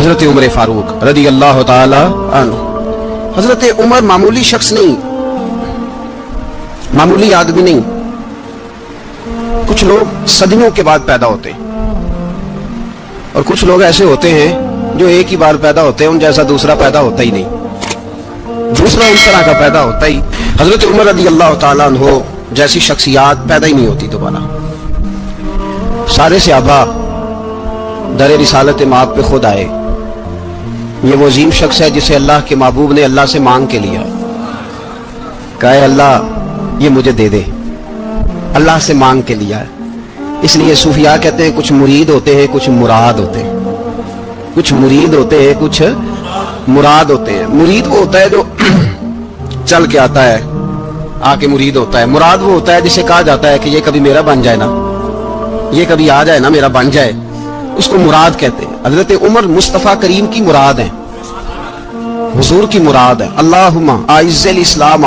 حضرت عمر فاروق رضی اللہ تعالی عنہ۔ حضرت عمر معمولی شخص نہیں، معمولی آدمی نہیں۔ کچھ لوگ صدیوں کے بعد پیدا ہوتے ہیں اور کچھ لوگ ایسے ہوتے ہیں جو ایک ہی بار پیدا ہوتے ہیں، ان جیسا دوسرا پیدا ہوتا ہی نہیں، دوسرا اس طرح کا پیدا ہوتا ہی۔ حضرت عمر رضی اللہ تعالیٰ عنہ جیسی شخصیات پیدا ہی نہیں ہوتی دوبارہ۔ سارے صحابہ در رسالت مآب پہ خود آئے۔ یہ وہ عظیم شخص ہے جسے اللہ کے محبوب نے اللہ سے مانگ کے لیا، کہا اے اللہ یہ مجھے دے دے، اللہ سے مانگ کے لیا ہے۔ اس لیے صوفیاء کہتے ہیں کچھ مرید ہوتے ہیں کچھ مراد ہوتے ہیں، کچھ مرید ہوتے ہیں کچھ مراد ہوتے ہیں۔ مرید وہ ہوتا ہے جو چل کے آتا ہے، آ کے مرید ہوتا ہے۔ مراد وہ ہوتا ہے جسے کہا جاتا ہے کہ یہ کبھی میرا بن جائے نا، یہ کبھی آ جائے نا، میرا بن جائے، اس کو مراد کہتے ہیں۔ حضرت عمر مصطفیٰ کریم کی مراد ہیں، حضور کی مراد ہے۔ اللہم اعز الاسلام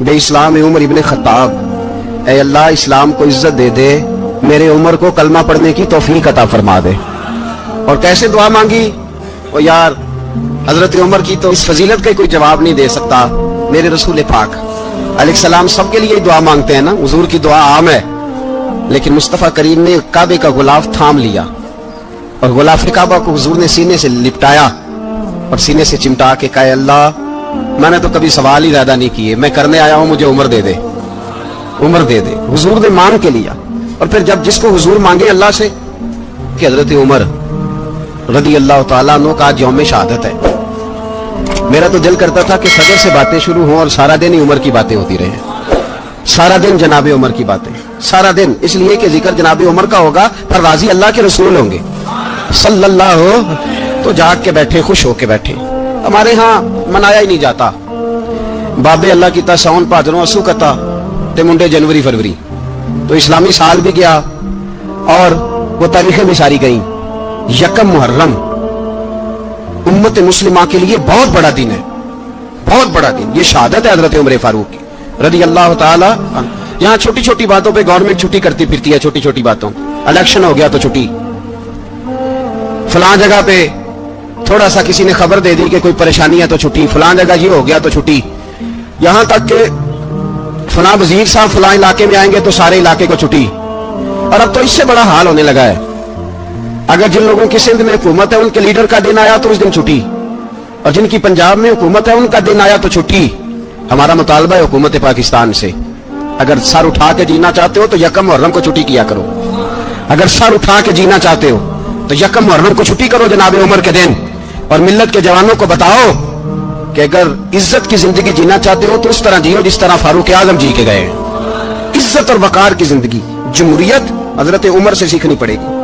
بے اسلام عمر ابن خطاب، اے اللہ اسلام کو عزت دے دے، میرے عمر کو کلمہ پڑھنے کی توفیق عطا فرما دے۔ اور کیسے دعا مانگی؟ وہ یار حضرت عمر کی تو اس فضیلت کا کوئی جواب نہیں دے سکتا، میرے رسول پاک علیہ السلام سب کے لیے دعا مانگتے ہیں نا، حضور کی دعا عام ہے، لیکن مصطفیٰ کریم نے کعبے کا غلاف تھام لیا اور غلاف کعبہ کو حضور نے سینے سے لپٹایا اور سینے سے چمٹا کے کہا اللہ میں نے تو کبھی سوال ہی زیادہ نہیں کیے، میں کرنے آیا ہوں، مجھے عمر دے دے، عمر دے دے۔ حضور نے مانگ کے لیا۔ اور پھر جب جس کو حضور مانگے اللہ سے کہ حضرت عمر رضی اللہ تعالیٰ عنہ کا آج یوم شہادت ہے، میرا تو دل کرتا تھا کہ فجر سے باتیں شروع ہوں اور سارا دن ہی عمر کی باتیں ہوتی رہیں، سارا دن جناب عمر کی باتیں، سارا دن، اس لیے کہ ذکر جناب عمر کا ہوگا پر راضی اللہ کے رسول ہوں گے صلی اللہ ہو تو جاگ کے بیٹھے، خوش ہو کے بیٹھے۔ ہمارے ہاں منایا ہی نہیں جاتا، بابے اللہ کی تا ساون بھادروں اسو کتا تے منڈے جنوری فروری، تو اسلامی سال بھی گیا اور وہ تاریخیں بھی ساری گئیں۔ یکم محرم امت مسلمہ کے لیے بہت بڑا دن ہے، بہت بڑا دن، یہ شہادت ہے حضرت عمر فاروق کی رضی اللہ تعالی عنہ۔ یہاں چھوٹی چھوٹی باتوں پہ گورنمنٹ چھٹی کرتی پھرتی ہے، چھوٹی چھوٹی باتوں، الیکشن ہو گیا تو چھٹی، فلاں جگہ پہ تھوڑا سا کسی نے خبر دے دی کہ کوئی پریشانی ہے تو چھٹی، فلاں جگہ یہ ہو گیا تو چھٹی، یہاں تک کہ فلاں وزیر صاحب فلاں علاقے میں آئیں گے تو سارے علاقے کو چھٹی۔ اور اب تو اس سے بڑا حال ہونے لگا ہے، اگر جن لوگوں کی سندھ میں حکومت ہے ان کے لیڈر کا دن آیا تو اس دن چھٹی، اور جن کی پنجاب میں حکومت ہے ان کا دن آیا تو چھٹی۔ ہمارا مطالبہ ہے حکومت پاکستان سے، اگر سر اٹھا کے جینا چاہتے ہو تو یکم محرم کو چھٹی کیا کرو، اگر سر اٹھا کے جینا چاہتے ہو تو یکم محرم کو چھٹی کرو جناب عمر کے دن، اور ملت کے جوانوں کو بتاؤ کہ اگر عزت کی زندگی جینا چاہتے ہو تو اس طرح جیو جس طرح فاروق اعظم جی کے گئے ہیں، عزت اور وقار کی زندگی۔ جمہوریت حضرت عمر سے سیکھنی پڑے گی،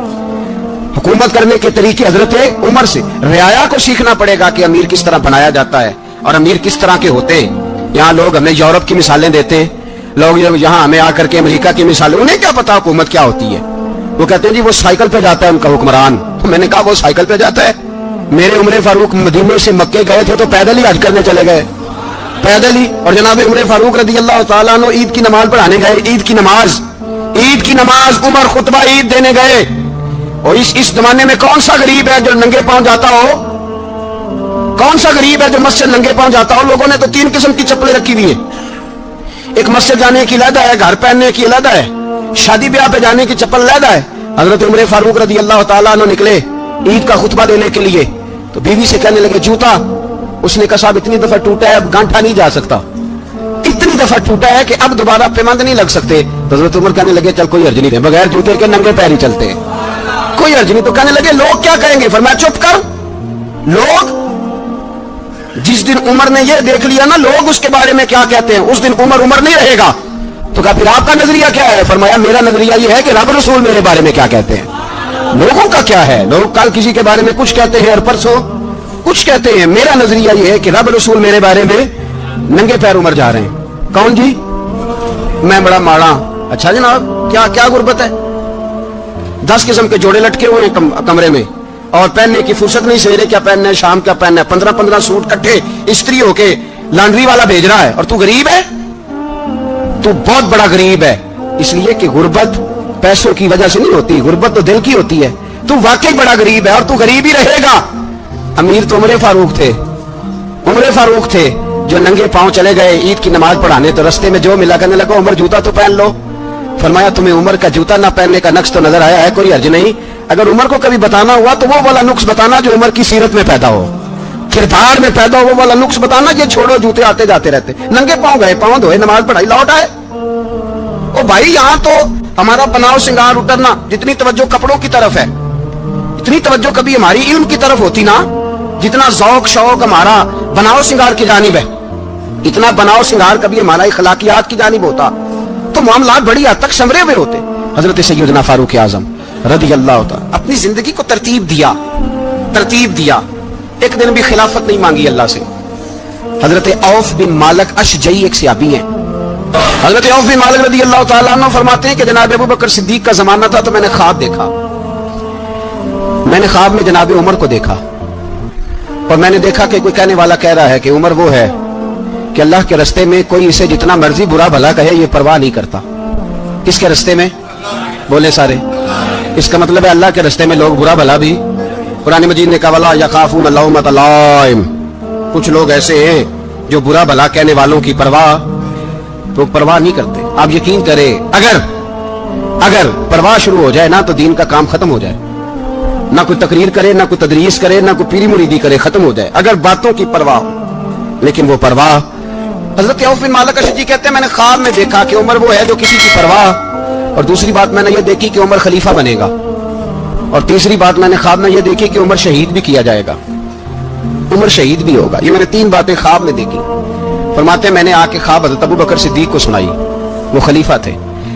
حکومت کرنے کے طریقے حضرت عمر سے، رعایا کو سیکھنا پڑے گا کہ امیر کس طرح بنایا جاتا ہے اور امیر کس طرح کے ہوتے ہیں۔ یہاں لوگ ہمیں یورپ کی مثالیں دیتے ہیں، لوگ یہاں ہمیں آ کر کے امریکہ کی مثالیں، انہیں کیا پتا حکومت کیا ہوتی ہے، وہ کہتے ہیں جی وہ سائیکل پہ جاتا ہے ان کا حکمران۔ میں نے کہا وہ سائیکل پہ جاتا ہے؟ میرے عمر فاروق مدینے سے مکے گئے تھے تو پیدل ہی حج کرنے چلے گئے، پیدل ہی۔ اور جناب عمر فاروق رضی اللہ تعالیٰ عنہ عید کی نماز پڑھانے گئے، عید کی نماز عمر خطبہ عید دینے گئے۔ اور اس زمانے میں کون سا غریب ہے جو ننگے پاؤں جاتا ہو؟ کون سا غریب ہے جو مسجد ننگے پاؤں جاتا ہو؟ لوگوں نے تو 3 قسم کی چپلیں رکھی ہوئی ہیں، ایک مسجد جانے کی علیحدہ ہے، گھر پہننے کی علیحدہ ہے، شادی بیاہ پہ جانے کی چپل علیحدہ ہے۔ حضرت عمر فاروق رضی اللہ تعالیٰ عنہ نکلے عید کا خطبہ دینے کے لیے تو بیوی سے کہنے لگے جوتا، اس نے کہا صاحب اتنی دفعہ ٹوٹا ہے اب گانٹھا نہیں جا سکتا، اتنی دفعہ ٹوٹا ہے کہ اب دوبارہ پیمند نہیں لگ سکتے۔ تو حضرت عمر کہنے لگے چل کوئی حرج نہیں ہے، بغیر جوتے کے ننگے پیر ہی چلتے ہیں، کوئی حرج نہیں۔ تو کہنے لگے لوگ کیا کہیں گے؟ فرمایا چپ کر، لوگ جس دن عمر نے یہ دیکھ لیا نا لوگ اس کے بارے میں کیا کہتے ہیں، اس دن عمر نہیں رہے گا۔ تو کہا پھر آپ کا نظریہ کیا ہے؟ فرمایا میرا نظریہ یہ ہے کہ رب رسول میرے بارے میں کیا کہتے ہیں، لوگوں کا کیا ہے، لوگ کل کسی کے بارے میں کچھ کہتے ہیں اور پرسوں کچھ کہتے ہیں، میرا نظریہ یہ ہے کہ رب رسول میرے بارے میں ننگے پیر عمر جا رہے ہیں۔ کون جی؟ میں بڑا ماڑا۔ اچھا جناب کیا غربت ہے؟ 10 قسم کے جوڑے لٹکے ہوئے ہیں کمرے میں اور پہننے کی فرصت نہیں، سویرے کیا پہننا ہے شام کیا پہننا ہے، 15 سوٹ کٹھے استری ہو کے لانڈری والا بھیج رہا ہے، اور تو غریب ہے، تو بہت بڑا غریب ہے۔ اس لیے کہ غربت پیسوں کی وجہ سے نہیں ہوتی، غربت تو دل کی ہوتی ہے۔ تو واقعی بڑا غریب ہے اور تو غریب ہی رہے گا۔ امیر تو عمر فاروق تھے، عمر فاروق تھے جو ننگے پاؤں چلے گئے عید کی نماز پڑھانے، تو رستے میں جو ملا کرنے لگا عمر جوتا تو پہن لو. فرمایا تمہیں عمر کا جوتا نہ پہننے کا نقص تو نظر آیا ہے، کوئی حرج نہیں. اگر عمر کو کبھی بتانا ہوا تو وہ والا نقص بتانا جو عمر کی سیرت میں پیدا ہو، کردار میں پیدا ہو، وہ والا نقص بتانا. یہ چھوڑو جوتے آتے جاتے رہتے، ننگے پاؤں گئے، پاؤں دھوئے، نماز پڑھائی، لوٹ آئے. او بھائی یہاں تو ہمارا بناؤ سنگار اترنا، جتنی توجہ کپڑوں کی طرف ہے اتنی توجہ کبھی ہماری علم کی طرف ہوتی نا. جتنا ذوق شوق ہمارا بناؤ سنگار کی جانب ہے، اتنا بناؤ سنگار کبھی ہمارا اخلاقیات کی جانب ہوتا تو معاملات بڑی حد تک سنورے ہوئے ہوتے. حضرت سیدنا فاروق اعظم رضی اللہ تعالی اپنی زندگی کو ترتیب دیا. ایک دن بھی خلافت نہیں مانگی اللہ سے. حضرت عوف بن مالک اشجعی ایک صحابی ہیں. حضرت عوف بن مالک رضی اللہ تعالیٰ عنہ فرماتے ہیں کہ جناب ابو بکر صدیق کا زمانہ تھا تو میں نے خواب دیکھا. میں نے خواب میں جناب عمر کو دیکھا اور میں نے دیکھا کہ کوئی کہنے والا کہہ رہا ہے کہ عمر وہ ہے کہ اللہ کے رستے میں کوئی اسے جتنا مرضی برا بھلا کہے یہ پرواہ نہیں کرتا. کس کے رستے میں؟ بولے سارے. اس کا مطلب ہے اللہ کے رستے میں لوگ برا بھلا بھی. قرآن مجید نے کہا وَلَا يَخَافُونَ لَوْمَةَ لَائِمٍ. کچھ لوگ ایسے ہیں جو برا بھلا کہنے والوں کی پرواہ نہیں کرتے. آپ یقین کریں اگر پرواہ شروع ہو جائے نا تو دین کا کام ختم ہو جائے. نہ کوئی تقریر کرے، نہ کوئی تدریس کرے، نہ کوئی پیری مریدی کرے، ختم ہو جائے اگر باتوں کی پرواہ ہو. لیکن وہ پرواہ، حضرت عوف بن مالک اشجعی کہتے ہیں میں نے خواب میں دیکھا کہ عمر وہ ہے جو کسی کی پرواہ. اور دوسری بات میں نے یہ دیکھی کہ عمر خلیفہ بنے گا. اور تیسری بات میں نے خواب میں یہ دیکھی کہ عمر شہید بھی کیا جائے گا، عمر شہید بھی ہوگا. یہ میں نے 3 باتیں خواب میں دیکھی. فرماتے ہیں میں نے آ کے خواب حضرت ابو بکر صدیق کو سنائی. وہ خلیفہ تھے.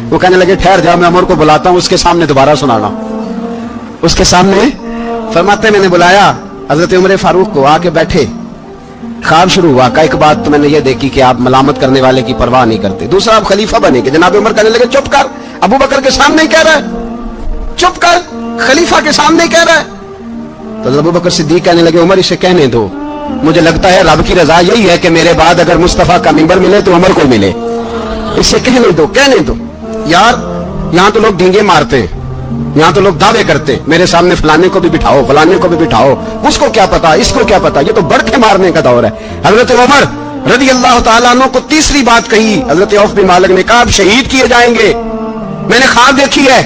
وہ کہنے لگے ٹھہر جاؤ میں عمر کو بلاتا ہوں، اس کے سامنے دوبارہ سنانا. اس کے سامنے فرماتے ہیں میں نے بلایا حضرت عمر فاروق کو، آ کے بیٹھے. خواب شروع ہوا. ایک بات تو میں نے یہ دیکھی کہ آپ ملامت کرنے والے کی پرواہ نہیں کرتے. دوسرا آپ خلیفہ بنے گے. جناب عمر کہنے لگے چپ کر، ابو بکر کے سامنے ہی کہہ رہا ہے، چپ کر، خلیفہ کے سامنے ہی کہہ رہا ہے. تو ابو بکر صدیق کہنے لگے عمر اسے کہنے دو، مجھے لگتا ہے رب کی رضا یہی ہے کہ میرے بعد اگر مصطفیٰ کا منبر ملے تو عمر کو ملے. اسے کہنے دو. یار یہاں تو لوگ ڈینگے مارتے ہیں، یہاں تو لوگ دعوے کرتے میرے سامنے فلانے کو بھی بٹھاؤ، فلانے کو بھی بٹھاؤ، اس کو کیا پتا، اس کو کیا پتا. یہ تو بڑکے مارنے کا دور ہے. حضرت عمر رضی اللہ تعالیٰ عنہ کو تیسری بات کہی. حضرت عوف بن مالک نے کہا آپ شہید کیے جائیں گے، میں نے خواب دیکھی ہے.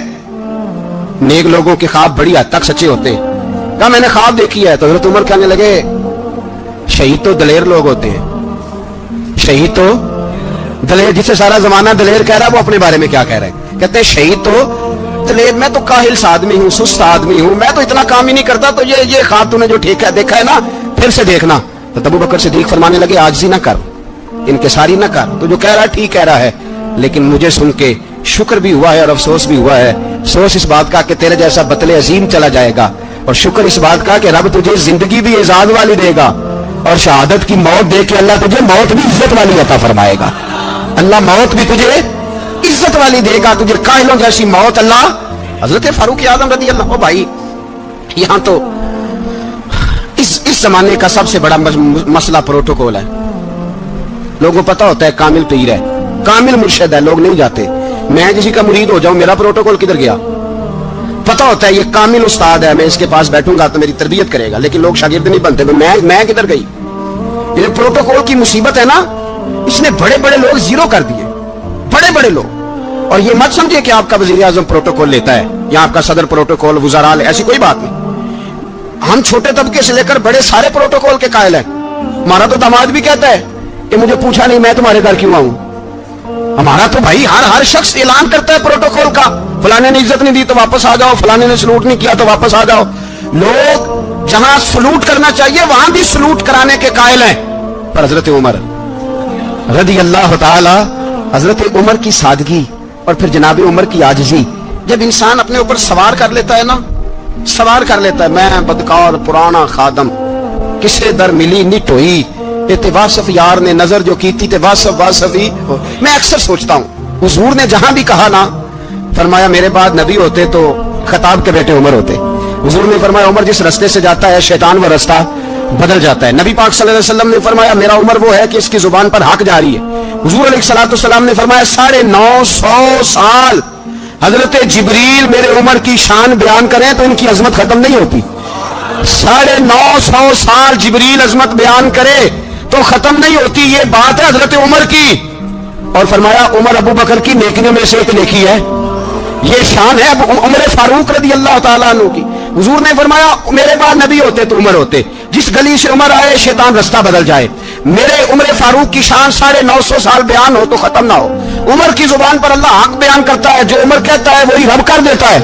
نیک لوگوں کے خواب بڑی حد تک سچے ہوتے ہیں. کہا میں نے خواب دیکھی ہے. تو حضرت عمر کہنے لگے شہید تو دلیر لوگ ہوتے ہیں، شہید تو دلیر، جسے سارا زمانہ دلیر کہہ رہا ہے وہ اپنے بارے میں کیا کہہ رہے ہیں؟ کہتے ہیں شہید تو دلیر، میں تو کاہل سا آدمی ہوں، سست آدمی ہوں، میں تو اتنا کام ہی نہیں کرتا. تو یہ خواب تو نے جو ٹھیک ہے دیکھا ہے نا، پھر سے دیکھنا. تو ابو بکر صدیق فرمانے لگے عاجزی نہ کر، انکساری نہ کر، تو جو کہہ رہا ہے ٹھیک کہہ رہا ہے. لیکن مجھے سن کے شکر بھی ہوا ہے اور افسوس بھی ہوا ہے. افسوس اس بات کا کہ تیرے جیسا بطل عظیم چلا جائے گا، اور شکر اس بات کا کہ رب تجھے زندگی بھی اعزاز والی دے گا، اور شہادت کی موت دے کے اللہ تجھے موت بھی عزت والی عطا فرمائے گا. اللہ موت بھی تجھے عزت والی دے گا، تجھے کاہلوں جیسی موت اللہ. حضرت فاروق اعظم رضی اللہ. بھائی یہاں تو اس زمانے کا سب سے بڑا مسئلہ پروٹوکول ہے. لوگوں پتہ ہوتا ہے کامل پیر ہے، کامل مرشد ہے، لوگ نہیں جاتے. میں کسی کا مرید ہو جاؤں میرا پروٹوکول کدھر گیا؟ پتہ ہوتا ہے یہ کامل استاد ہے، میں اس کے پاس بیٹھوں گا تو میری تربیت کرے گا، لیکن لوگ شاگرد نہیں بنتے. میں کدھر گئی؟ یہ پروٹوکول کی مصیبت ہے نا، اس نے بڑے بڑے لوگ زیرو کر دیے، بڑے بڑے لوگ. اور یہ مت سمجھے کہ آپ کا وزیر اعظم پروٹوکول لیتا ہے یا آپ کا صدر پروٹوکول، وزراء، ایسی کوئی بات نہیں. ہم چھوٹے طبقے سے لے کر بڑے سارے پروٹوکول کے قائل ہیں. ہمارا تو داماد بھی کہتا ہے کہ مجھے پوچھا نہیں میں تمہارے گھر کیوں آؤں. ہمارا تو بھائی ہر شخص اعلان کرتا ہے پروٹوکول کا، فلانے نے عزت نہیں دی تو واپس آ جاؤ، فلانے نے سلوٹ نہیں کیا تو واپس آ جاؤ. لوگ جہاں سلوٹ کرنا چاہیے وہاں بھی سلوٹ کرانے کے قائل ہیں. پر حضرت عمر رضی اللہ تعالی، حضرت عمر کی سادگی اور پھر جناب عمر کی عاجزی، جب انسان اپنے اوپر سوار کر لیتا ہے نا، سوار کر لیتا ہے میں بدکار پرانا خادم، کسے در ملی نٹ ہوئی، واصف یار نے نظر جو کی تھی تے واصف ہی. میں اکثر سوچتا ہوں حضور نے جہاں بھی کہا نا، فرمایا میرے بعد نبی ہوتے تو خطاب کے بیٹے عمر ہوتے. حضور نے فرمایا عمر جس رستے سے جاتا ہے شیطان وہ رستہ بدل جاتا ہے. نبی پاک صلی اللہ علیہ وسلم نے فرمایا میرا عمر وہ ہے کہ اس کی زبان پر حق جاری ہے. حضور علیہ الصلوۃ والسلام نے فرمایا 950 سال حضرت جبریل میرے عمر کی شان بیان کریں تو ان کی عظمت ختم نہیں ہوتی. 950 سال جبریل عظمت بیان کرے تو ختم نہیں ہوتی. یہ بات ہے حضرت عمر کی. اور فرمایا عمر ابو بکر کی نیکیوں میں سے ایک نیکی ہے. یہ شان ہے عمر فاروق رضی اللہ تعالیٰ عنہ کی. حضور نے فرمایا میرے بعد نبی ہوتے تو عمر ہوتے. جس گلی سے عمر آئے شیطان رستہ بدل جائے. میرے عمر فاروق کی شان 950 سال بیان ہو تو ختم نہ ہو. عمر کی زبان پر اللہ حق بیان کرتا ہے. جو عمر کہتا ہے وہی رب کر دیتا ہے.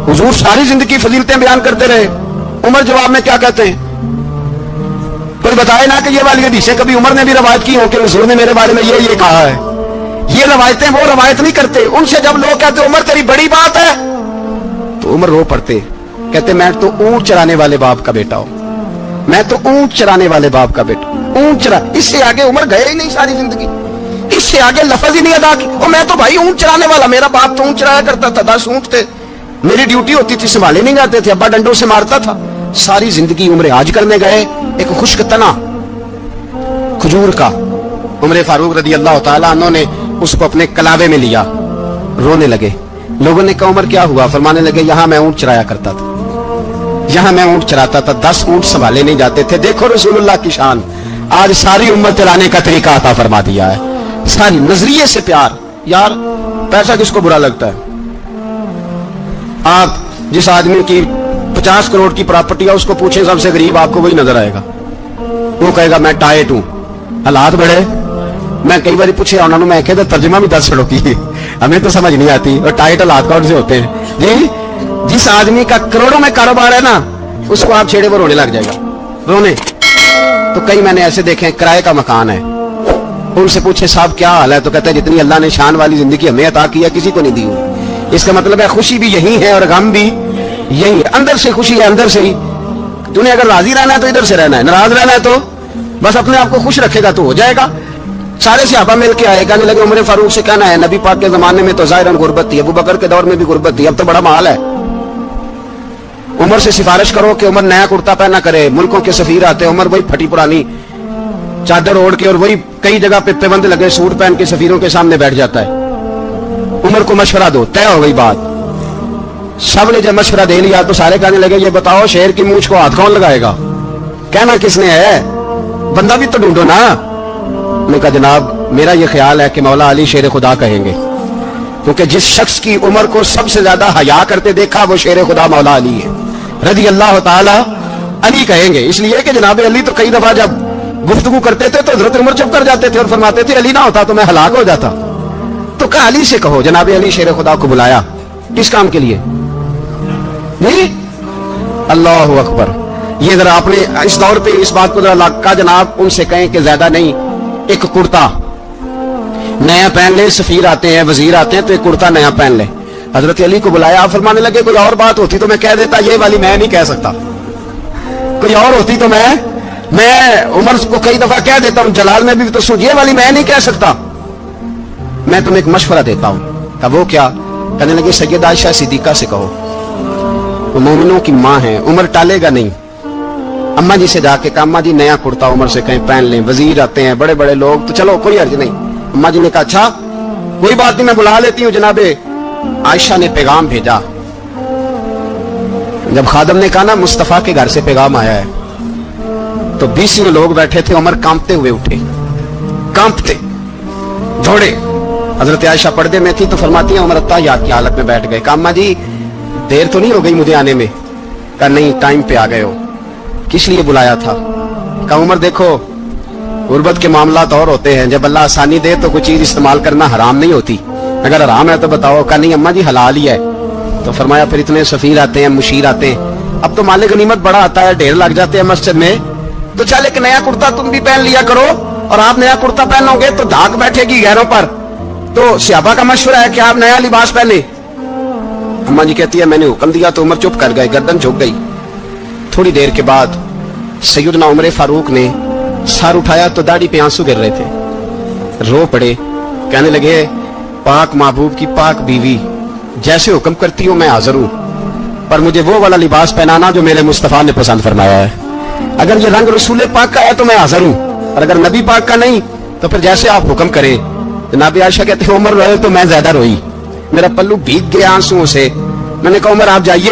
حضور ساری زندگی فضیلتیں بیان کرتے رہے. عمر جواب میں کیا کہتے ہیں؟ کوئی بتائے نا کہ یہ والی حدیثیں کبھی عمر نے بھی روایت کی ہو کہ حضور نے میرے بارے میں یہ کہا ہے. یہ روایتیں وہ روایت نہیں کرتے. ان سے جب لوگ کہتے عمر تیری بڑی بات ہے تو عمر رو پڑتے. کہتے میں تو اونٹ چرانے والے باپ کا بیٹا ہوں. میں تو اونٹ چرانے والے باپ کا بیٹا. اونٹ چرا, اس سے آگے عمر گئے ہی نہیں ساری زندگی. اس سے آگے لفظ ہی نہیں ادا کی. اور میں تو بھائی اونٹ چرانے والا, میرا باپ تو اونٹ چرایا کرتا تھا. 10 اونٹ تھے, میری ڈیوٹی ہوتی تھی, سنبھالے نہیں جاتے تھے, ابا ڈنڈوں سے مارتا تھا. ساری زندگی عمر حج کرنے گئے. ایک خشک تنا کھجور کا عمر فاروق رضی اللہ تعالیٰ عنہ نے اس کو اپنے کلاوے میں لیا. رونے لگے. لوگوں نے کہا عمر کیا ہوا؟ فرمانے لگے یہاں میں اونٹ چرایا کرتا تھا, یہاں میں اونٹ چراتا تھا. 10 اونٹ سنبھالے نہیں جاتے تھے. دیکھو رسول اللہ کی شان. آج ساری امت چلانے کا طریقہ عطا فرما دیا ہے. ساری نظریے سے پیار. یار پیسہ کس کو برا لگتا ہے؟ آپ جس آدمی کی 50 کروڑ کی پراپرٹی ہے اس کو پوچھیں سب سے غریب, آپ کو وہی نظر آئے گا. وہ کہے گا میں ٹائٹ ہوں, حالات بڑے. میں کئی بار پوچھے انہوں نے, میں کہتا ترجمہ بھی 10 چھڑوں کی ہمیں تو سمجھ نہیں آتی. اور ٹائٹ حالات کون سے ہوتے ہیں جی؟ جس آدمی کا کروڑوں میں کاروبار ہے نا اس کو آپ چھیڑے وہ رونے لگ جائے گا. رونے تو کئی میں نے ایسے دیکھے کرائے کا مکان ہے, ان سے پوچھے صاحب کیا حال ہے تو کہتے ہیں جتنی اللہ نے شان والی زندگی ہمیں عطا کی ہے کسی کو نہیں دی ہوئی. اس کا مطلب ہے خوشی بھی یہی ہے اور غم بھی یہی ہے. اندر سے خوشی ہے, اندر سے ہی. تو نے اگر راضی رہنا ہے تو ادھر سے رہنا ہے, ناراض رہنا ہے تو بس اپنے آپ کو خوش رکھے گا تو ہو جائے گا. سارے صحابہ مل کے آئے, کہنے لگے عمر فاروق سے کہنا ہے نبی پاک کے زمانے میں تو ظاہراً غربت تھی, ابو بکر کے دور میں بھی غربت تھی, اب تو بڑا مال ہے. عمر سے سفارش کرو کہ عمر نیا کرتا پہنا کرے. ملکوں کے سفیر آتے ہیں, عمر وہی پھٹی پرانی چادر اوڑھ کے اور وہی کئی جگہ پہ پیبند لگے سوٹ پہن کے سفیروں کے سامنے بیٹھ جاتا ہے. عمر کو مشورہ دو, طے ہو گئی بات. سب نے جب مشورہ دے لیا تو سارے کہنے لگے یہ بتاؤ شیر کی مونچھ کو ہاتھ کون لگائے گا؟ کہنا کس نے ہے, بندہ بھی تو ڈھونڈو نا. نے کہا جناب میرا یہ خیال ہے کہ مولا علی شیر خدا کہیں گے, کیونکہ جس شخص کی عمر کو سب سے زیادہ حیا کرتے دیکھا وہ شیر خدا مولا علی ہے رضی اللہ تعالی. علی کہیں گے اس لیے کہ جناب علی تو کئی دفعہ جب گفتگو کرتے تھے تو حضرت عمر چپ کر جاتے تھے اور فرماتے تھے علی نہ ہوتا تو میں ہلاک ہو جاتا. تو کہا علی سے کہو. جناب علی شیر خدا کو بلایا. کس کام کے لیے؟ نہیں, اللہ اکبر. یہ ذرا آپ نے اس دور پہ اس بات کو ذرا کہا جناب ان سے کہیں کہ زیادہ نہیں, ایک کرتا نیا پہن لے. سفیر آتے ہیں, وزیر آتے ہیں تو ایک کرتا نیا پہن لے. حضرت علی کو بلایا. آپ فرمانے لگے کوئی اور بات ہوتی تو میں کہہ دیتا, یہ والی میں نہیں کہہ سکتا. کوئی اور ہوتی تو میں عمر کو کئی دفعہ کہہ دیتا ہوں, جلال میں بھی تو سن, یہ والی میں نہیں کہہ سکتا. میں تمہیں ایک مشورہ دیتا ہوں. کہ وہ کیا؟ کہنے لگے سیدہ عائشہ صدیقہ سے کہو, وہ مومنوں کی ماں ہے, عمر ٹالے گا نہیں. اماں جی سے جا کے کہا اماں جی نیا کرتا عمر سے کہیں پہن لیں. وزیر آتے ہیں, بڑے بڑے لوگ, تو چلو کوئی حرج نہیں. اماں جی نے کہا اچھا کوئی بات نہیں میں بلا لیتی ہوں. جناب عائشہ نے پیغام بھیجا. جب خادم نے کہا نا مصطفیٰ کے گھر سے پیغام آیا ہے تو 20 لوگ بیٹھے تھے. عمر کانپتے ہوئے اٹھے, کانپتے دوڑے. حضرت عائشہ پردے میں تھی تو فرماتی ہیں عمر اتحیات کی حالت میں بیٹھ گئے. کہا اماں جی دیر تو نہیں ہو گئی مجھے آنے میں؟ کہا نہیں ٹائم پہ آ گئے ہو. کس لیے بلایا تھا؟ کہا عمر دیکھو غربت کے معاملات اور ہوتے ہیں, جب اللہ آسانی دے تو کوئی چیز استعمال کرنا حرام نہیں ہوتی, اگر حرام ہے تو بتاؤ. کہا نہیں اماں جی حلال ہی ہے. تو فرمایا پھر اتنے سفیر آتے ہیں, مشیر آتے ہیں, اب تو مال غنیمت بڑا آتا ہے, ڈھیر لگ جاتے ہیں مسجد میں, تو چل ایک نیا کرتا تم بھی پہن لیا کرو. اور آپ نیا کرتا پہنو گے تو دھاک بیٹھے گی غیروں پر. تو صحابہ کا مشورہ ہے کہ آپ نیا لباس پہنے. اماں جی کہتی ہے میں نے حکم دیا تو عمر چپ کر گئے, گردن جھک گئی. تھوڑی دیر کے بعد سیدنا عمر فاروق نے سر اٹھایا تو داڑھی پہ آنسو گر رہے تھے, رو پڑے. کہنے لگے پاک محبوب کی پاک بیوی جیسے حکم کرتی ہوں میں حاضر ہوں, پر مجھے وہ والا لباس پہنانا جو میرے مصطفیٰ نے پسند فرمایا ہے. اگر یہ رنگ رسول پاک کا ہے تو میں حاضر ہوں, اور اگر نبی پاک کا نہیں تو پھر جیسے آپ حکم کریں. جناب عائشہ کہتے ہیں عمر روئے تو میں زیادہ روئی, میرا پلو بھیگ گیا آنسوؤں سے. میں نے کہا عمر آپ جائیے,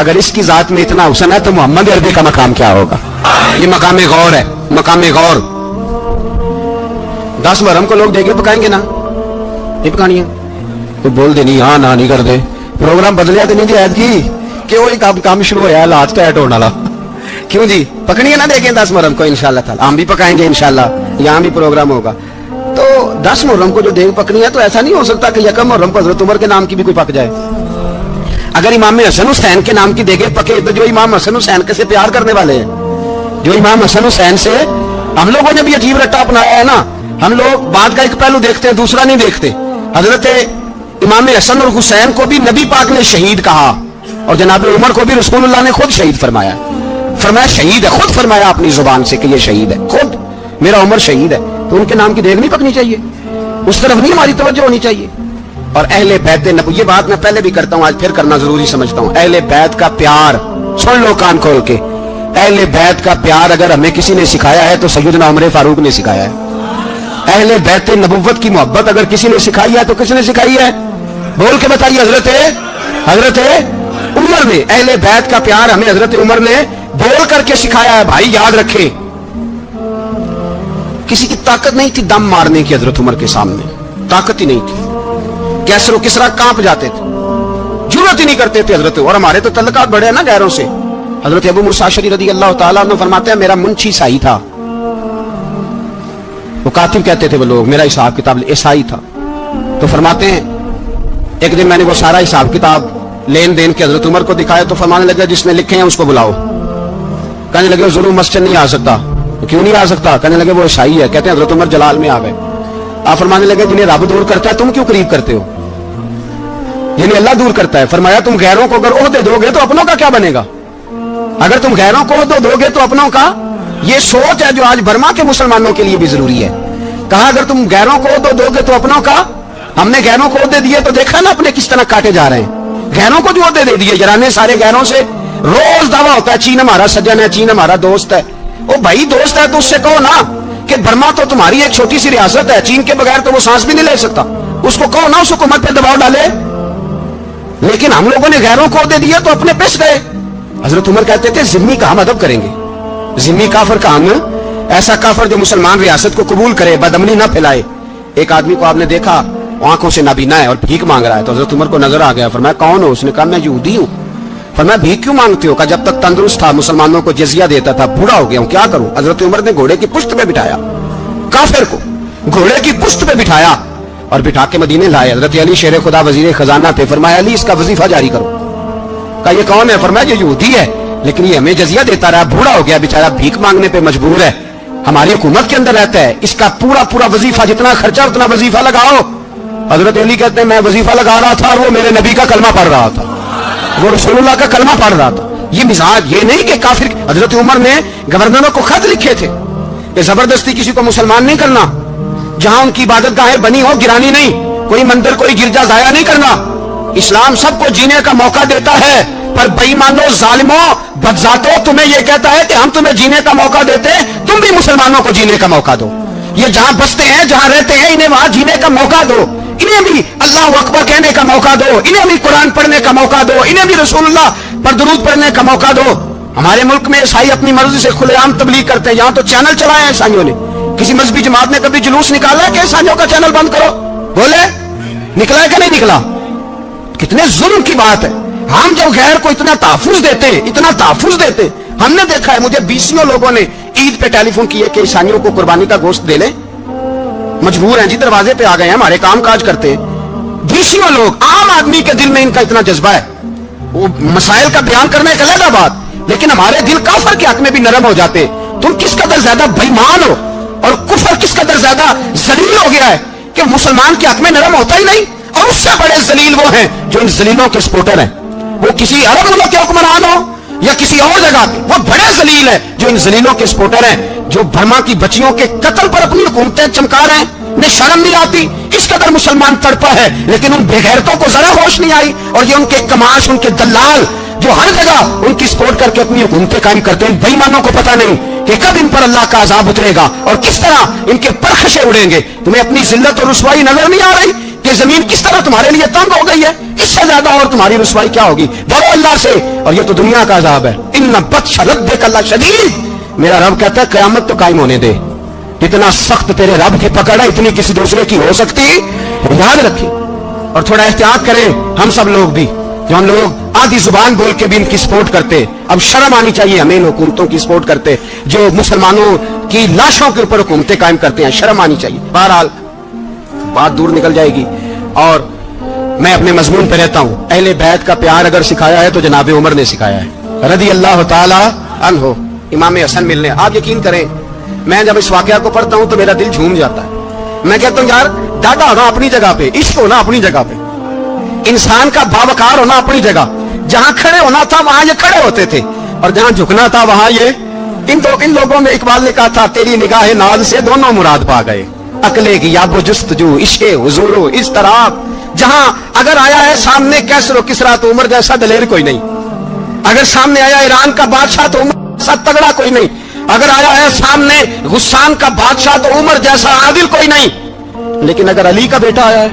اگر اس کی ذات میں اتنا حسن ہے تو محمد عربی کا مقام کیا ہوگا؟ یہ مقام غور ہے، مقام غور۔ 10 محرم کو لوگ دیکھے پکائیں گے نا، نہیں پکانی ہے؟ کوئی بول دے نہیں، ہاں نہ نہیں کر دے، پروگرام بدلیا تو نہیں جی عید کی کہ وہی کام شروع ہوا لات ٹائٹ ہونے والا، کیوں جی؟ پکڑی ہے نا، دیکھیں 10 محرم کو انشاءاللہ تعالی ہم بھی پکائیں گے انشاءاللہ، یہاں بھی پروگرام ہوگا۔ تو 10 محرم کو جو دیکھ پکنی ہے تو ایسا نہیں ہو سکتا کہ یکم محرم کو حضرت عمر کے نام کی بھی کوئی پک جائے۔ اگر امام حسن حسین کے نام کی دیکھیں پکے تو جو امام حسن حسین کے سے پیار کرنے والے ہیں، جو امام حسن حسین سے، ہم لوگوں نے بھی عجیب رٹا اپنایا ہے نا، ہم لوگ بات کا ایک پہلو دیکھتے ہیں دوسرا نہیں دیکھتے۔ حضرت امام حسن اور حسین کو بھی نبی پاک نے شہید کہا، اور جناب عمر کو بھی رسول اللہ نے خود شہید فرمایا، فرمایا شہید ہے، خود فرمایا اپنی زبان سے کہ یہ شہید ہے، خود میرا عمر شہید ہے۔ تو ان کے نام کی دیکھ نہیں پکنی چاہیے، اس طرف نہیں ہماری توجہ ہونی چاہیے۔ اور اہل بیت نبوی، یہ بات میں پہلے بھی کرتا ہوں، آج پھر کرنا ضروری سمجھتا ہوں، اہل بیت کا پیار، سن لو کان کھول کے، اہل بیت کا پیار اگر ہمیں کسی نے سکھایا ہے تو سیدنا عمر فاروق نے سکھایا ہے۔ اہل بیت نبوت کی محبت اگر کسی نے سکھائی ہے تو کس نے سکھائی ہے؟ بول کے بتائیے۔ حضرت عمر نے، اہل بیت کا پیار ہمیں حضرت عمر نے بول کر کے سکھایا ہے۔ بھائی یاد رکھے، کسی کی طاقت نہیں تھی دم مارنے کی، حضرت عمر کے سامنے طاقت ہی نہیں تھی، کیسر و کسرا کانپ جاتے تھے، جرأت ہی نہیں کرتے تھے حضرت۔ اور ہمارے تو تعلقات بڑے ہیں نا غیروں سے۔ حضرت ابو موسیٰ اشعری رضی اللہ تعالیٰ عنہ فرماتے ہیں میرا منشی عیسائی تھا، وہ کاتب کہتے تھے وہ لوگ، میرا حساب کتاب عیسائی تھا۔ تو فرماتے ہیں ایک دن میں نے وہ سارا حساب کتاب لین دین کے حضرت عمر کو دکھایا تو فرمانے لگا جس نے لکھے ہیں اس کو بلاؤ۔ کہنے لگے ضرور مسجد نہیں آ سکتا، کیوں نہیں آ سکتا؟ کہنے لگے وہ عیسائی ہے۔ کہتے ہیں حضرت عمر جلال میں آ گئے، آپ فرمانے لگے جنہیں رب دور کرتا ہے تم کیوں قریب کرتے ہو؟ یعنی اللہ دور کرتا ہے۔ فرمایا تم غیروں کو اگر عہدے دو گے تو اپنوں کا کیا بنے گا؟ اگر تم غیروں کو عہدے دو گے تو اپنوں کا، یہ سوچ ہے جو آج برما کے مسلمانوں کے لیے بھی ضروری ہے۔ کہا اگر تم غیروں کو عہدے دو گے تو اپنوں کا۔ ہم نے غیروں کو عہدے دیے تو دیکھا نا اپنے کس طرح کاٹے جا رہے ہیں۔ غیروں کو جو عہدے دے دیے، جرانے سارے غیروں سے روز دعویٰ ہوتا ہے چین ہمارا سجن ہے، چین ہمارا دوست ہے۔ وہ بھائی دوست ہے تو اس سے کہو نا کہ برما تو تمہاری ایک چھوٹی سی ریاست ہے، چین کے بغیر تو وہ سانس بھی نہیں لے سکتا، اس کو کہو نا اس حکومت پہ دباؤ ڈالے۔ لیکن ہم لوگوں نے غیروں کو دے دیا تو اپنے پس گئے۔ حضرت عمر کہتے تھے ذمہ کا ہم ادب کریں گے، ذمہ کافر کا ہم، ایسا کافر جو مسلمان ریاست کو قبول کرے، بدامنی نہ پھیلائے۔ ایک آدمی کو آپ نے دیکھا آنکھوں سے نابینا ہے اور بھیک مانگ رہا ہے، تو حضرت عمر کو نظر آ گیا، فرمایا کون ہو؟ اس نے کہا میں یہودی ہوں۔ فرمایا بھیک کیوں مانگتے ہو؟ کہا جب تک تندرست تھا مسلمانوں کو جزیہ دیتا تھا، بوڑھا ہو گیا ہوں کیا کروں؟ حضرت عمر نے گھوڑے کی پشت پہ بٹھایا، کافر کو گھوڑے کی پشت پہ بٹھایا اور بٹھا کے مدینے لائے۔ حضرت علی شیر خدا وزیر خزانہ تھے، فرمایا علی اس کا وظیفہ جاری کرو۔ کہا یہ کون ہے؟ فرمایا یہ یہودی ہے لیکن یہ ہمیں جزیہ دیتا رہا، بوڑھا ہو گیا بیچارہ، بھیک مانگنے پہ مجبور ہے، ہماری حکومت کے اندر رہتا ہے، اس کا پورا وظیفہ جتنا خرچہ اتنا وظیفہ لگاؤ۔ حضرت علی کہتے ہیں میں وظیفہ لگا رہا تھا اور وہ میرے نبی کا کلمہ پڑھ رہا تھا، وہ رسول اللہ کا کلمہ پڑھ رہا تھا۔ یہ مزاج، یہ نہیں کہ کافر۔ حضرت عمر نے گورنروں کو خط لکھے تھے کہ زبردستی کسی کو مسلمان نہیں کرنا، جہاں ان کی عبادت گاہیں بنی ہو گرانی نہیں، کوئی مندر کوئی گرجا ضائع نہیں کرنا۔ اسلام سب کو جینے کا موقع دیتا ہے، پر بے ایمانوں ظالموں بدذاتوں تمہیں یہ کہتا ہے کہ ہم تمہیں جینے کا موقع دیتے ہیں، تم بھی مسلمانوں کو جینے کا موقع دو۔ یہ جہاں بستے ہیں جہاں رہتے ہیں انہیں وہاں جینے کا موقع دو، انہیں بھی اللہ اکبر کہنے کا موقع دو، انہیں بھی قرآن پڑھنے کا موقع دو، انہیں بھی رسول اللہ پر درود پڑھنے کا موقع دو۔ ہمارے ملک میں عیسائی اپنی مرضی سے کھلے عام تبلیغ کرتے ہیں، یہاں تو چینل چلائے ہیں عیسائیوں نے۔ کسی مذہبی جماعت نے کبھی جلوس نکالا ہے کہ عیسائیوں کا چینل بند کرو؟ بولے نکلا ہے کہ نہیں نکلا؟ کتنے ظلم کی بات ہے۔ ہم جب غیر کو اتنا تحفظ دیتے، ہم نے دیکھا ہے، مجھے 20 لوگوں نے عید پہ ٹیلی فون کیے کہ عیسائیوں کو قربانی کا گوشت دے لیں، مجبور ہیں جی، دروازے پہ آ گئے ہیں، ہمارے کام کاج کرتے ہیں 20 لوگ۔ عام آدمی کے دل میں ان کا اتنا جذبہ ہے، وہ مسائل کا بیان کرنے کا علیحدہ بات، لیکن ہمارے دل کافر کے حق میں بھی نرم ہو جاتے۔ تم کس قدر زیادہ بےمان ہو اور کفر کس قدر زیادہ ذلیل ہو گیا ہے کہ مسلمان کے حق میں نرم ہوتا ہی نہیں۔ اور اس سے بڑے ذلیل وہ ہیں جو ان ذلیلوں کے سپورٹر ہیں، وہ کسی عرب ملک کے حکمران ہو یا کسی اور جگہ کے، وہ بڑے ذلیل ہیں جو ان ذلیلوں کے سپورٹر ہیں، جو برما کی بچیوں کے قتل پر اپنی حکومتیں چمکا رہے ہیں۔ انہیں شرم نہیں آتی، اس قدر مسلمان تڑپا ہے لیکن ان بے غیرتوں کو ذرا ہوش نہیں آئی، اور یہ ان کے کماش، ان کے دلال جو ہر جگہ ان کی سپورٹ کر کے اپنی حکومتیں قائم کرتے ہیں، بے ایمانوں کو پتہ نہیں کہ کب ان پر اللہ کا عذاب اترے گا اور کس طرح ان کے پرخشے اڑیں گے۔ تمہیں اپنی ذلت اور رسوائی نظر نہیں آ رہی کہ زمین کس طرح تمہارے لیے تنگ ہو گئی ہے، اس سے زیادہ اور تمہاری رسوائی کیا ہوگی؟ ڈرو اللہ سے، اور یہ تو دنیا کا عذاب ہے۔ ان بطش ربک لشدید، میرا رب کہتا ہے قیامت تو قائم ہونے دے، جتنا سخت تیرے رب کی پکڑ ہے اتنی کسی دوسرے کی ہو سکتی، یاد رکھیں۔ اور تھوڑا احتیاط کریں ہم سب لوگ بھی، جو ہم لوگ آدھی زبان بول کے بھی ان کی سپورٹ کرتے، اب شرم آنی چاہیے ہمیں ان حکومتوں کی سپورٹ کرتے جو مسلمانوں کی لاشوں کے اوپر حکومتیں قائم کرتے ہیں، شرم آنی چاہیے۔ بہرحال بات دور نکل جائے گی، اور میں اپنے مضمون پہ رہتا ہوں۔ اہل بیت کا پیار اگر سکھایا ہے تو جناب عمر نے سکھایا ہے رضی اللہ تعالی عنہ، امام حسن ملنے۔ آپ یقین کریں میں جب اس واقعہ کو پڑھتا ہوں تو میرا دل جھوم جاتا ہے، میں کہتا ہوں یار ڈاٹا ہونا اپنی جگہ پہ، عشق ہونا اپنی جگہ پہ، انسان کا باوقار ہونا اپنی جگہ، جہاں کھڑے ہونا تھا وہاں یہ کھڑے ہوتے تھے، اور جہاں جھکنا تھا وہاں یہ ان لوگوں میں اقبال نے کہا تھا تیری نگاہ ناز سے دونوں مراد پا گئے، عقلے کی یاب و جستجو عشق حضور و اضطراب، جہاں اگر آیا ہے سامنے کیسر و کسرا تو عمر جیسا دلیر کوئی نہیں، اگر سامنے آیا ایران کا بادشاہ تو عمر جیسا تگڑا کوئی نہیں، اگر آیا ہے سامنے غسان کا بادشاہ تو عمر جیسا عادل کوئی نہیں، لیکن اگر علی کا بیٹا آیا ہے،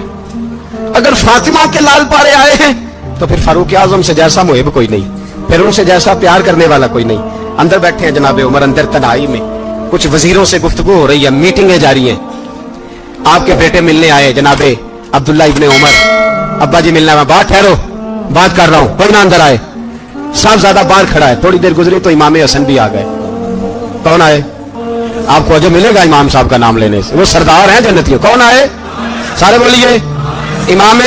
اگر فاطمہ کے لال پارے آئے ہیں تو پھر فاروق اعظم سے جیسا محب کوئی نہیں، پھر ان سے جیسا پیار کرنے والا کوئی نہیں۔ اندر بیٹھے ہیں جناب عمر، اندر تنہائی میں کچھ وزیروں سے گفتگو ہو رہی ہے، میٹنگیں جاری ہیں، آپ کے بیٹے ملنے آئے جناب عبداللہ ابن عمر، ابا جی ملنا ہے، بات ٹھہرو بات کر رہا ہوں، کوئی نہ اندر آئے، صاحب زیادہ باہر کھڑا ہے، تھوڑی دیر گزری تو امام حسن بھی آ گئے۔ کون آئے؟ آپ کو اجر ملے گا امام صاحب کا نام لینے سے، وہ سردار ہیں جنتیوں۔ کون آئے؟ سارے بولیے امام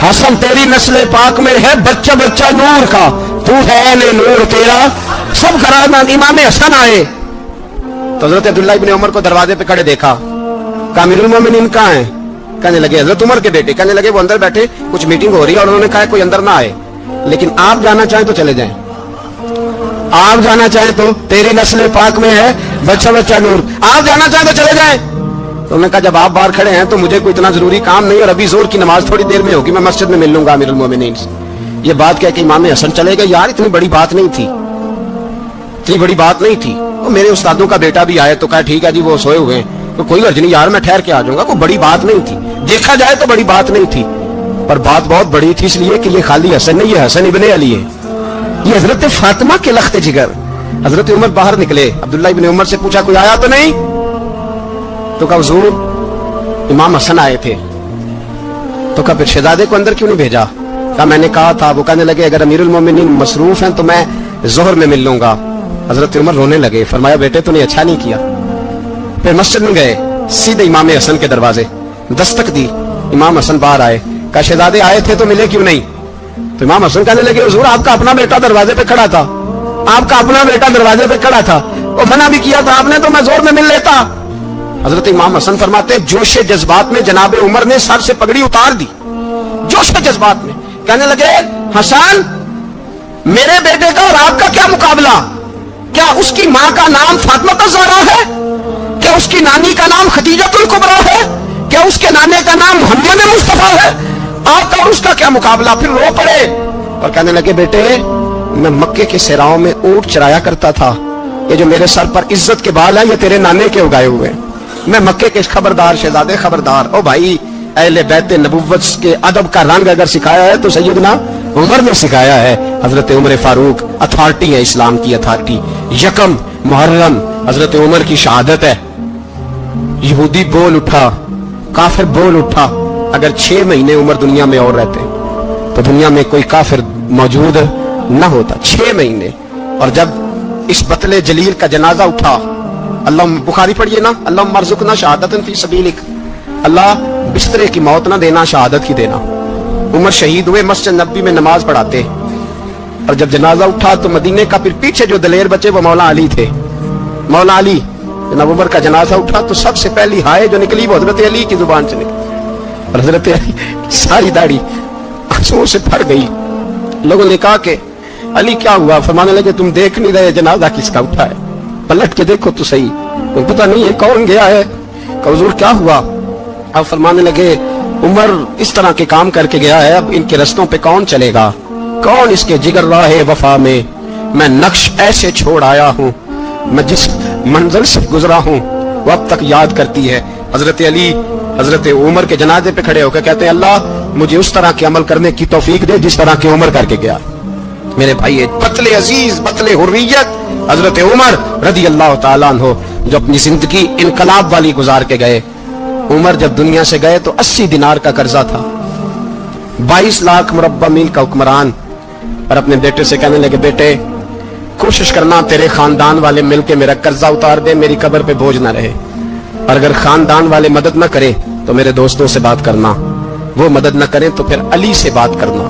حسن، تیری نسل پاک میں ہے بچہ بچہ نور کا، تو ہے نور تیرا سب گھرانا۔ امام حسن آئے تو حضرت عبداللہ ابن عمر کو دروازے پہ کھڑے دیکھا، کہا امیر المومنین کہاں ہیں؟ کہنے لگے حضرت عمر کے بیٹے، کہنے لگے وہ اندر بیٹھے، کچھ میٹنگ ہو رہی ہے اور انہوں نے کہا کوئی اندر نہ آئے، لیکن آپ جانا چاہیں تو چلے جائیں، آپ جانا چاہیں تو، تیری نسل پاک میں ہے بچہ بچہ نور، آپ جانا چاہیں تو چلے جائیں۔ تو انہوں نے کہا جب آپ باہر کھڑے ہیں تو مجھے کوئی اتنا ضروری کام نہیں، اور ابھی زور کی نماز تھوڑی دیر میں ہوگی، میں مسجد میں مل لوں گا امیر المومنین سے۔ یہ بات کہہ کے امام حسن چلے گئے۔ یار اتنی بڑی بات نہیں تھی، اتنی بڑی بات نہیں تھی، اور میرے استادوں کا بیٹا بھی آئے تو کہا ٹھیک ہے جی وہ سوئے ہوئے ہیں تو کوئی غرض نہیں یار، میں ٹھہر کے آ جاؤں گا، کوئی بڑی بات نہیں تھی، دیکھا جائے تو بڑی بات نہیں تھی، پر بات بہت بڑی تھی، اس لیے کہ یہ خالی حسن نہیں، یہ حسن ابن علی ہے، یہ حضرت فاطمہ کے لخت جگر۔ حضرت عمر باہر نکلے، عبداللہ ابن عمر سے پوچھا کوئی آیا تو نہیں؟ تو کہا حضور امام حسن آئے تھے۔ تو کہا پھر شہزادے کو اندر کیوں نہیں بھیجا؟ کہا میں نے کہا تھا، وہ کہنے لگے اگر امیر المومنین مصروف ہیں تو میں ظہر میں مل لوں گا۔ حضرت عمر رونے لگے، فرمایا بیٹے تو نے اچھا نہیں کیا۔ پھر مسجد میں گئے، سیدھے امام حسن کے دروازے دستک دی، امام حسن باہر آئے، کہا شہزادے آئے تھے تو ملے کیوں نہیں؟ تو امام حسن کہنے لگے حضور آپ کا اپنا بیٹا دروازے پہ کھڑا تھا، آپ کا اپنا بیٹا دروازے پہ کھڑا تھا، وہ منع بھی کیا تھا آپ نے تو میں زور میں مل لیتا۔ حضرت امام حسن فرماتے ہیں جوش جذبات میں جناب عمر نے سر سے پگڑی اتار دی، جوش جذبات میں کہنے لگے حسن میرے بیٹے کا اور آپ کا کیا مقابلہ؟ کیا اس کی ماں کا نام فاطمہ الزہرا ہے؟ کیا اس کی نانی کا نام خدیجۃ الکبریٰ ہے؟ کیا اس کے نانے کا نام محمد مصطفیٰ ہے؟ آپ کا اور اس کا کیا مقابلہ؟ پھر رو پڑے اور کہنے لگے بیٹے میں مکے کے صحراؤں میں اونٹ چرایا کرتا تھا، یہ جو میرے سر پر عزت کے بال ہیں یہ تیرے نانے کے اگائے ہوئے ہیں، میں مکے کے خبردار شہزادے خبردار۔ او بھائی اہل بیت نبوت کے ادب کا رنگ اگر سکھایا ہے تو سیدنا عمر نے سکھایا ہے۔ حضرت عمر فاروق اتھارٹی ہے، اسلام کی اتھارٹی۔ یکم محرم حضرت عمر کی شہادت ہے، یہودی بول اٹھا، کافر بول اٹھا، اگر 6 مہینے عمر دنیا میں اور رہتے تو دنیا میں کوئی کافر موجود نہ ہوتا، 6 مہینے۔ اور جب اس بطل جلیل کا جنازہ اٹھا، اللہ بخاری پڑھیے نا، اللہ مرزقنا شہادت فی سبیلک، اللہ بسترے کی موت نہ دینا، شہادت کی دینا۔ عمر شہید ہوئے، مسجد نبوی میں نماز پڑھاتے، اور جب جنازہ اٹھا تو مدینے کا پھر پیچھے جو دلیر بچے وہ مولا علی تھے، مولا علی۔ جناب عمر کا جنازہ اٹھا تو سب سے پہلی ہائے جو نکلی وہ حضرت علی کی زبان سے نکلی، اور حضرت علی ساری داڑھی آنسوؤں سے بھر گئی۔ لوگوں نے کہا کہ علی کیا ہوا؟ فرمانے لگے تم دیکھ نہیں رہے جنازہ کس کا اٹھا ہے، پلٹ کے دیکھو تو صحیح، پتہ نہیں ہے کون گیا ہے۔ کہ حضور کیا ہوا؟ اب فرمانے لگے عمر اس طرح کے کام کر کے گیا ہے، اب ان کے رستوں پہ کون چلے گا؟ کون اس کے جگر راہ وفا میں میں نقش ایسے چھوڑ آیا ہوں، میں جس منزل سے گزرا ہوں وہ اب تک یاد کرتی ہے۔ حضرت علی حضرت عمر کے جنازے پہ کھڑے ہو کے کہتے ہیں اللہ مجھے اس طرح کے عمل کرنے کی توفیق دے جس طرح کی عمر کر کے گیا. میرے بھائی بطل عزیز بطل حریت حضرت عمر رضی اللہ تعالیٰ عنہ جو اپنی زندگی انقلاب والی گزار کے گئے. عمر جب دنیا سے گئے تو 80 دینار کا قرضہ تھا. 22 لاکھ مربع میل کا حکمران. اور اپنے بیٹے سے کہنے لگے بیٹے کوشش کرنا تیرے خاندان والے مل کے میرا قرضہ اتار دے, میری قبر پہ بوجھ نہ رہے. اور اگر خاندان والے مدد نہ کرے تو میرے دوستوں سے بات کرنا, وہ مدد نہ کریں تو پھر علی سے بات کرنا.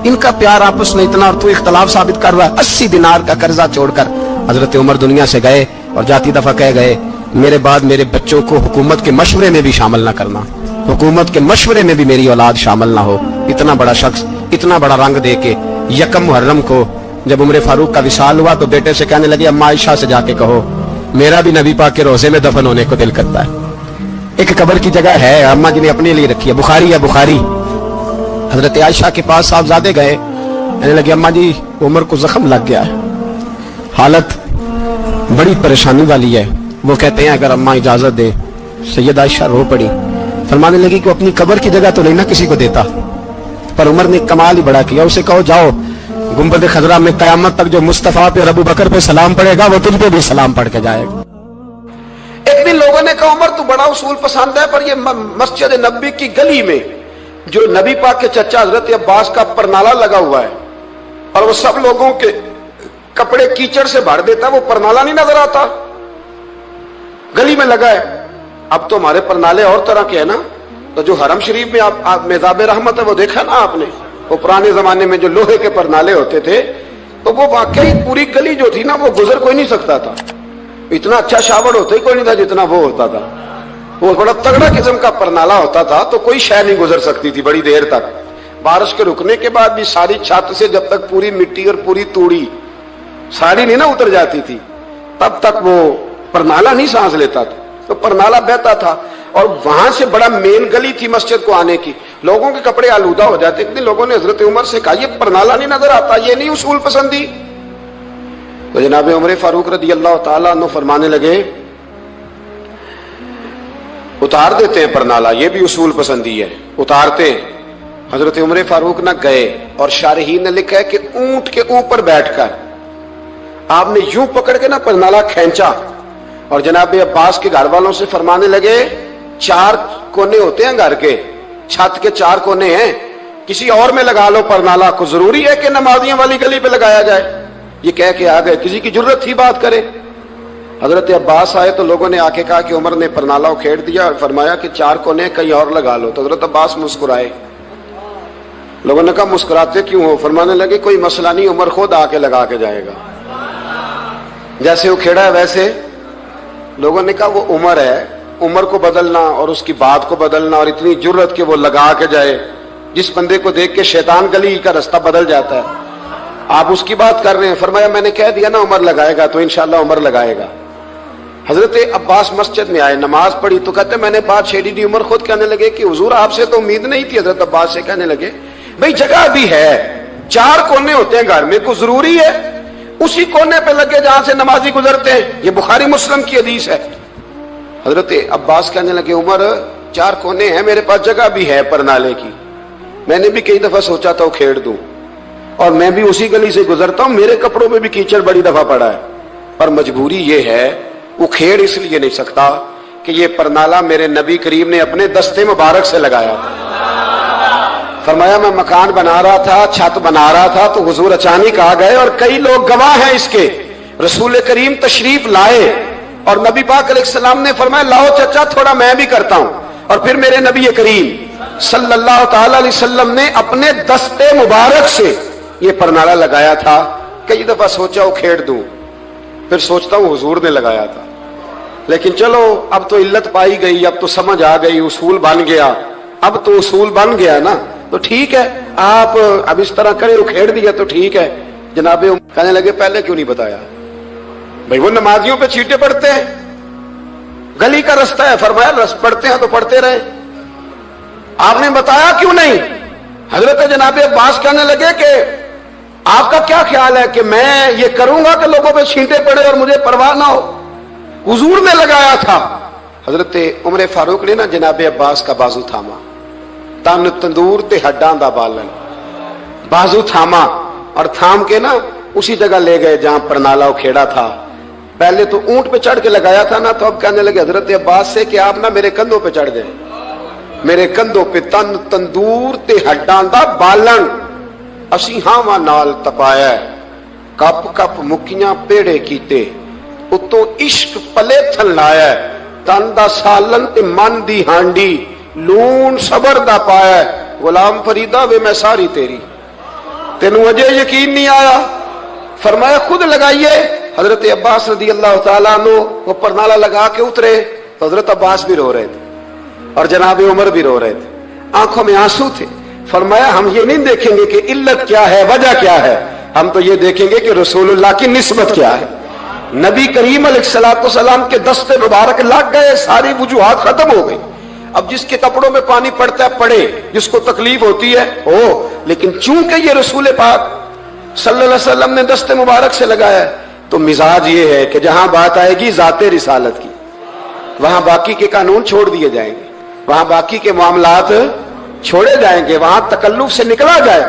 ان کا پیار آپس میں اتنا اور تو اختلاف ثابت کر رہا ہے. 80 دینار کا قرضہ چھوڑ کر حضرت عمر دنیا سے گئے اور جاتی دفعہ کہہ گئے میرے بعد میرے بچوں کو حکومت کے مشورے میں بھی شامل نہ کرنا, حکومت کے مشورے میں بھی میری اولاد شامل نہ ہو. اتنا بڑا شخص اتنا بڑا رنگ دے کے یکم محرم کو جب عمر فاروق کا وصال ہوا تو بیٹے سے کہنے لگے اما عائشہ سے جا کے کہو میرا بھی نبی پاک کے روزے میں دفن ہونے کو دل کرتا ہے. ایک قبر کی جگہ ہے اما جی نے اپنے لیے رکھی ہے, بخاری ہے بخاری. حضرت عائشہ کے پاس صاحبزادے گئے, کہنے لگے اما جی عمر کو زخم لگ گیا ہے, حالت بڑی پریشانی والی ہے. وہ کہتے ہیں اگر اما اجازت دے. سید عائشہ رو پڑی, فرمانے لگی کہ اپنی قبر کی جگہ تو نہیں نا کسی کو دیتا, پر عمر نے کمال ہی بڑا کیا. اسے کہو جاؤ گنبد خضرا میں قیامت تک جو مصطفیٰ پہ ابو بکر پہ سلام پڑے گا وہ تجھ پہ بھی سلام پڑھ کے جائے گا. ایک دن لوگوں نے کہا عمر تو بڑا اصول پسند ہے, پر یہ مسجد نبی کی گلی میں جو نبی پاک کے چچا حضرت عباس کا پرنالہ لگا ہوا ہے اور وہ سب لوگوں کے کپڑے کیچڑ سے بھر دیتا ہے, وہ پرنالہ نہیں نظر آتا گلی میں لگا ہے. اب تو ہمارے پرنالے اور طرح کے ہیں نا, تو جو حرم شریف میں آپ میزاب رحمت ہے وہ دیکھا نا آپ نے, وہ پرانے زمانے میں جو لوہے کے پرنالے ہوتے تھے تو وہ واقعی پوری گلی جو تھی نا وہ گزر کوئی نہیں سکتا تھا. اتنا اچھا شاور ہوتا ہی کوئی نہیں تھا جتنا وہ ہوتا تھا. وہ بڑا تگڑا قسم کا پرنالہ ہوتا تھا تو کوئی شے نہیں گزر سکتی تھی بڑی دیر تک. بارش کے رکنے کے بعد بھی ساری چھت سے جب تک پوری مٹی اور پوری توڑی ساری نہیں نا اتر جاتی تھی تب تک وہ پرنالہ نہیں سانس لیتا تھا, تو پرنالہ بہتا تھا. اور وہاں سے بڑا مین گلی تھی مسجد کو آنے کی, لوگوں کے کپڑے آلودہ ہو جاتے. اتنے لوگوں نے حضرت عمر سے کہا یہ پرنالہ نہیں نظر آتا, یہ نہیں اصول پسندی. تو جناب عمر فاروق رضی اللہ تعالیٰ عنہ فرمانے لگے اتار دیتے ہیں پرنالہ, یہ بھی اصول پسندی ہے, اتارتے ہیں. حضرت عمر فاروق نہ گئے اور شارحین نے لکھا ہے کہ اونٹ کے اوپر بیٹھ کر آپ نے یوں پکڑ کے نا پرنالہ کھینچا اور جناب عباس کے گھر والوں سے فرمانے لگے 4 کونے ہوتے ہیں گھر کے, چھت کے 4 کونے ہیں, کسی اور میں لگا لو پرنالہ کو, ضروری ہے کہ نمازیوں والی گلی پہ لگایا جائے. یہ کہہ کے آ گئے, کسی کی ضرورت تھی بات کرے. حضرت عباس آئے تو لوگوں نے آ کے کہا کہ عمر نے پرنالہ کھیڑ دیا اور فرمایا کہ 4 کونے کہیں اور لگا لو. تو حضرت عباس مسکرائے. لوگوں نے کہا مسکراتے کیوں ہو؟ فرمانے لگے کوئی مسئلہ نہیں, عمر خود آ کے لگا کے جائے گا. جیسے وہ کھیڑا ہے ویسے. لوگوں نے کہا وہ عمر ہے, عمر کو بدلنا اور اس کی بات کو بدلنا اور اتنی جرت کہ وہ لگا کے جائے, جس بندے کو دیکھ کے شیطان گلی کا رستہ بدل جاتا ہے, آپ اس کی بات کر رہے ہیں. فرمایا میں نے کہہ دیا نا عمر لگائے گا, تو انشاءاللہ عمر لگائے گا. حضرت عباس مسجد میں آئے, نماز پڑھی تو کہتے میں نے بات چھیڑی دی. عمر خود کہنے لگے کہ حضور آپ سے تو امید نہیں تھی. حضرت عباس سے کہنے لگے بھئی جگہ بھی ہے, 4 کونے ہوتے ہیں گھر میں, کو ضروری ہے اسی کونے پہ لگے جہاں سے نمازی گزرتے ہیں. یہ بخاری مسلم کی حدیث ہے. حضرت عباس کہنے لگے عمر 4 کونے ہیں, میرے پاس جگہ بھی ہے پرنالے کی, میں نے بھی کئی دفعہ سوچا تھا وہ کھیڑ دوں, اور میں بھی اسی گلی سے گزرتا ہوں, میرے کپڑوں میں بھی کیچڑ بڑی دفعہ پڑا ہے, پر مجبوری یہ ہے وہ کھیڑ اس لیے نہیں سکتا کہ یہ پرنالہ میرے نبی کریم نے اپنے دستے مبارک سے لگایا. فرمایا میں مکان بنا رہا تھا, چھت بنا رہا تھا, تو حضور اچانک آ گئے اور کئی لوگ گواہ ہیں اس کے. رسول کریم تشریف لائے اور نبی پاک علیہ السلام نے فرمایا لاؤ چچا تھوڑا میں بھی کرتا ہوں, اور پھر میرے نبی کریم صلی اللہ تعالی علیہ وسلم نے اپنے دستے مبارک سے یہ پرنالہ لگایا تھا. کئی دفعہ سوچا وہ کھیڑ دوں, پھر سوچتا ہوں حضور نے لگایا تھا. لیکن چلو اب تو علت پائی گئی, اب تو سمجھ آ گئی, اصول بن گیا. اب تو اصول بن گیا نا, تو ٹھیک ہے آپ اب اس طرح کریں, اکھیڑ دیا تو ٹھیک ہے. جناب کہنے لگے پہلے کیوں نہیں بتایا؟ بھئی وہ نمازیوں پہ چیٹے پڑتے ہیں, گلی کا رستہ ہے. فرمایا رست پڑتے ہیں تو پڑھتے رہے, آپ نے بتایا کیوں نہیں؟ حضرت جناب عباس کہنے لگے کہ آپ کا کیا خیال ہے کہ میں یہ کروں گا کہ لوگوں پہ چھینٹے پڑے اور مجھے پرواہ نہ ہو؟ حضور نے لگایا تھا, حضرت عمر فاروق نے نا جناب عباس کا بازو تھاما، تن تندور تے ہڈاں دا بالن، بازو تھاما اور تھام کے نا اسی جگہ لے گئے جہاں پرنالا کھیڑا تھا۔ پہلے تو اونٹ پہ چڑھ کے لگایا تھا نا، تو اب کہنے لگے حضرت عباس سے کہ آپ نا میرے کندھوں پہ چڑھ جائیں، میرے کندھوں پہ تن تندور تے ہڈاں دا بالن، اسی ہاواں نال تپایا، کپ کپ مکیاں پیڑے کیتے، اتوں عشق پلے تھل لایا، تن دا سالن تے من دی ہانڈی، لون صبر دا پایا، غلام فریدہ وے میں ساری تیری، تینوں اجے یقین نہیں آیا؟ فرمایا خود لگائیے۔ حضرت عباس رضی اللہ تعالیٰ عنہ وہ پرنالا لگا کے اترے تو حضرت عباس بھی رو رہے تھے اور جناب عمر بھی رو رہے تھے، آنکھوں میں آنسو تھے۔ فرمایا ہم یہ نہیں دیکھیں گے کہ علت کیا ہے، وجہ کیا ہے، ہم تو یہ دیکھیں گے کہ رسول اللہ کی نسبت کیا ہے۔ نبی کریم علیہ السلام کے دست مبارک لگ گئے، ساری وجوہات ختم ہو گئی۔ اب جس کے کپڑوں میں پانی پڑتا ہے پڑے، جس کو تکلیف ہوتی ہے ہو، لیکن چونکہ یہ رسول پاک صلی اللہ علیہ وسلم نے دست مبارک سے لگایا ہے، تو مزاج یہ ہے کہ جہاں بات آئے گی ذات رسالت کی، وہاں باقی کے قانون چھوڑ دیے جائیں گے، وہاں باقی کے معاملات چھوڑے جائیں گے، وہاں تکلف سے نکلا جائے۔